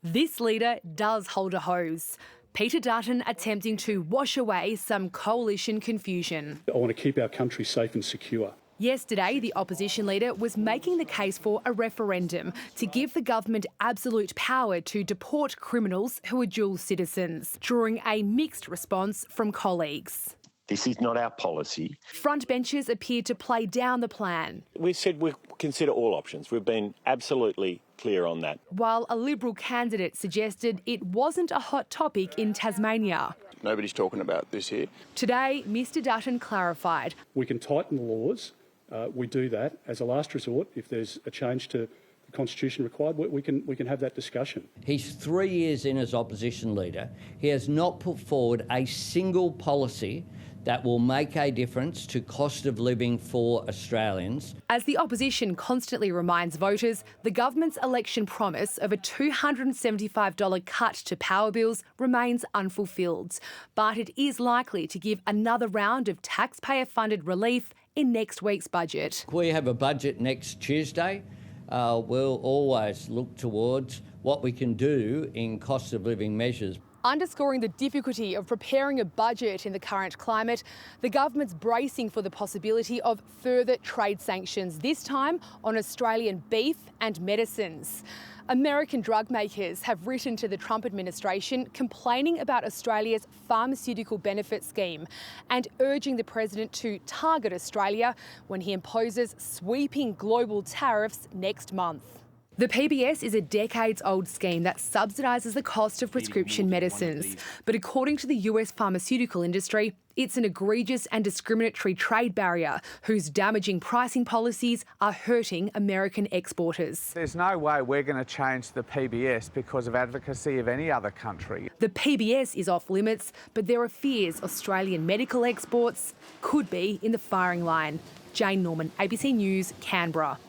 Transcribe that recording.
This leader does hold a hose. Peter Dutton attempting to wash away some coalition confusion. I want to keep our country safe and secure. Yesterday, the opposition leader was making the case for a referendum to give the government absolute power to deport criminals who are dual citizens, drawing a mixed response from colleagues. This is not our policy. Frontbenchers appeared to play down the plan. We said we'll consider all options. We've been absolutely clear on that. While a Liberal candidate suggested it wasn't a hot topic in Tasmania. Nobody's talking about this here. Today, Mr Dutton clarified. We can tighten the laws. We do that as a last resort. If there's a change to the Constitution required, we can have that discussion. He's 3 years in as opposition leader. He has not put forward a single policy that will make a difference to cost of living for Australians. As the opposition constantly reminds voters, the government's election promise of a $275 cut to power bills remains unfulfilled. But it is likely to give another round of taxpayer-funded relief in next week's budget. We have a budget next Tuesday. We'll always look towards what we can do in cost of living measures. Underscoring the difficulty of preparing a budget in the current climate, the government's bracing for the possibility of further trade sanctions, this time on Australian beef and medicines. American drug makers have written to the Trump administration complaining about Australia's pharmaceutical benefit scheme and urging the president to target Australia when he imposes sweeping global tariffs next month. The PBS is a decades-old scheme that subsidises the cost of prescription medicines. But according to the US pharmaceutical industry, it's an egregious and discriminatory trade barrier whose damaging pricing policies are hurting American exporters. There's no way we're going to change the PBS because of advocacy of any other country. The PBS is off limits, but there are fears Australian medical exports could be in the firing line. Jane Norman, ABC News, Canberra.